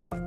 I'm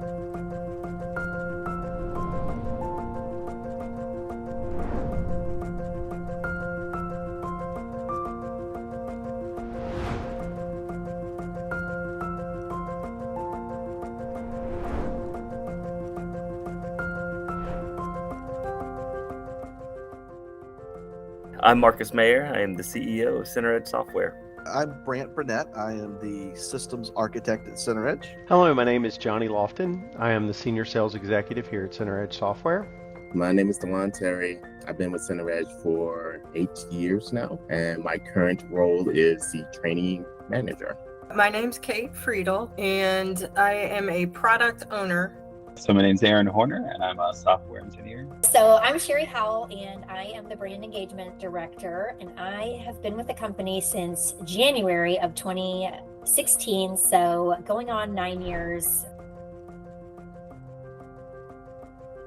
Marcus Mayer. I am the CEO of CenterEdge Software. I'm Brant Burnett. I am the systems architect at CenterEdge. Hello, my name is Johnny Lofton. I am the senior sales executive here at CenterEdge Software. My name is Dewan Terry. I've been with CenterEdge for 8 years now, and my current role is the training manager. My name's Kate Friedel, and I am a product owner. So my name's Aaron Horner, and I'm a software engineer. So I'm Sherry Howell, and I am the brand engagement director, and I have been with the company since January of 2016, so going on 9 years.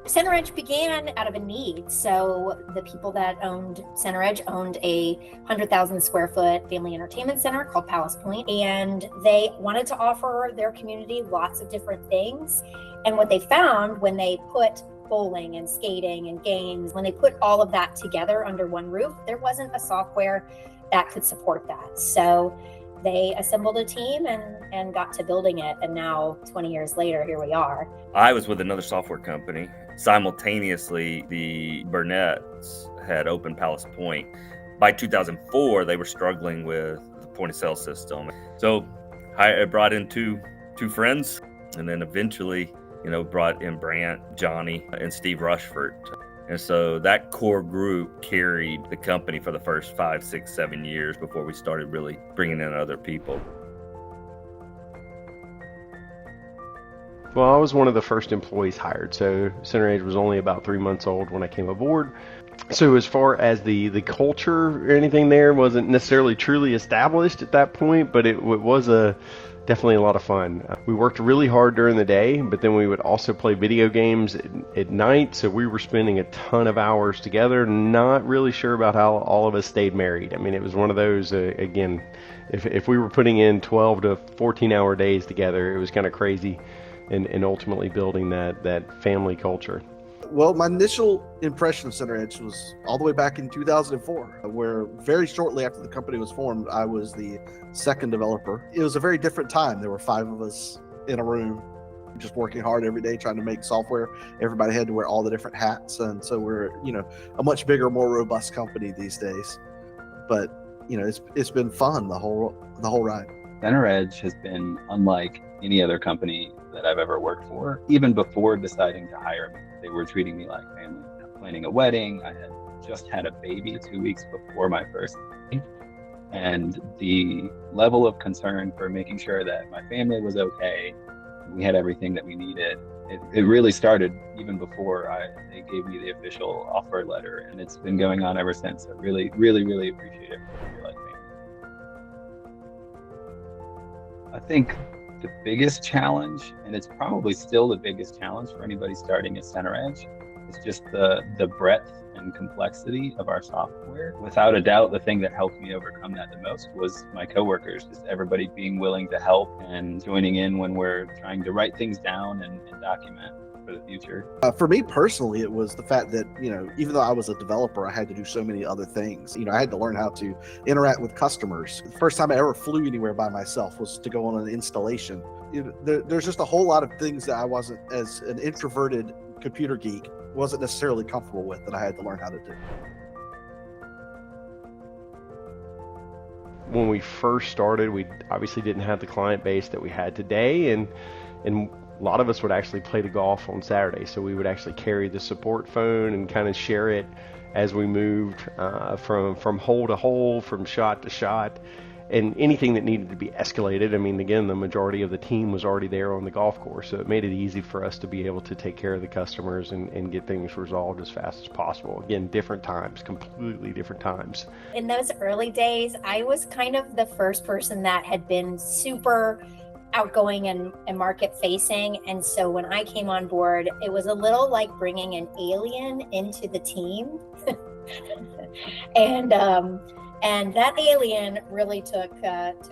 CenterEdge began out of a need. So the people that owned CenterEdge owned a 100,000 square foot family entertainment center called Palace Point, and they wanted to offer their community lots of different things. And what they found when they put bowling and skating and games, when they put all of that together under one roof, there wasn't a software that could support that. So they assembled a team and got to building it. And now 20 years later, here we are. I was with another software company. Simultaneously, the Burnett's had opened Palace Point. By 2004, they were struggling with the point of sale system. So I brought in two friends, and then eventually, brought in Brant, Johnny, and Steve Rushford. And so that core group carried the company for the first 5, 6, 7 years before we started really bringing in other people. Well, I was one of the first employees hired, so CenterEdge was only about 3 months old when I came aboard. So as far as the culture or anything there wasn't necessarily truly established at that point, but it was definitely a lot of fun. We worked really hard during the day, but then we would also play video games at night, so we were spending a ton of hours together. Not really sure about how all of us stayed married. I mean, it was one of those, again, if we were putting in 12 to 14-hour days together, it was kind of crazy, and ultimately building that family culture. Well, my initial impression of CenterEdge was all the way back in 2004, where very shortly after the company was formed, I was the second developer. It was a very different time. There were 5 of us in a room, just working hard every day, trying to make software. Everybody had to wear all the different hats. And so we're, a much bigger, more robust company these days. But, it's been fun the whole ride. CenterEdge has been unlike any other company that I've ever worked for. Even before deciding to hire me, they were treating me like family. Planning a wedding, I had just had a baby 2 weeks before my first day. And the level of concern for making sure that my family was okay, we had everything that we needed. It really started even before they gave me the official offer letter, and it's been going on ever since. I really, really, really appreciate it. Like me. I think the biggest challenge, and it's probably still the biggest challenge for anybody starting at CenterEdge, is just the breadth and complexity of our software. Without a doubt, the thing that helped me overcome that the most was my coworkers, just everybody being willing to help and joining in when we're trying to write things down and document for the future. For me personally, it was the fact that, even though I was a developer, I had to do so many other things. I had to learn how to interact with customers. The first time I ever flew anywhere by myself was to go on an installation. There's just a whole lot of things that I wasn't, as an introverted computer geek, wasn't necessarily comfortable with, that I had to learn how to do. When we first started, we obviously didn't have the client base that we had today, and a lot of us would actually play the golf on Saturday, so we would actually carry the support phone and kind of share it as we moved from hole to hole, from shot to shot, and anything that needed to be escalated. I mean, again, the majority of the team was already there on the golf course, so it made it easy for us to be able to take care of the customers and get things resolved as fast as possible. Again, different times, completely different times. In those early days, I was kind of the first person that had been super outgoing and market facing. And so when I came on board, it was a little like bringing an alien into the team. And that alien really took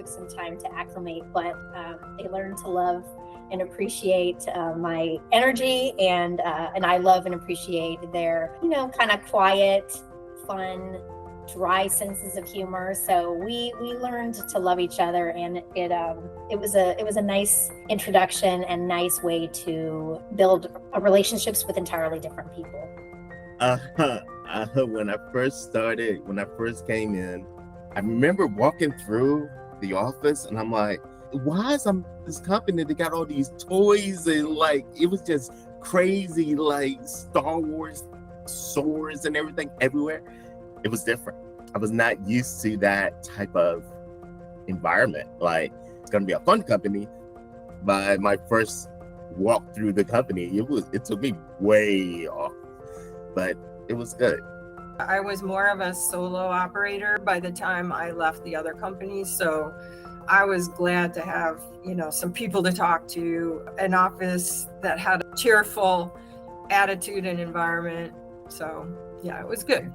some time to acclimate, but they learned to love and appreciate my energy, and I love and appreciate their, kind of quiet, fun, dry senses of humor. So we learned to love each other, and it was a nice introduction and nice way to build relationships with entirely different people. When I first came in, I remember walking through the office and I'm like, why is this company that got all these toys, and like it was just crazy, like Star Wars swords and everything everywhere. It was different. I was not used to that type of environment. Like, it's gonna be a fun company. By my first walk through the company, it took me way off, but it was good. I was more of a solo operator by the time I left the other company. So I was glad to have, some people to talk to, an office that had a cheerful attitude and environment. So yeah, it was good.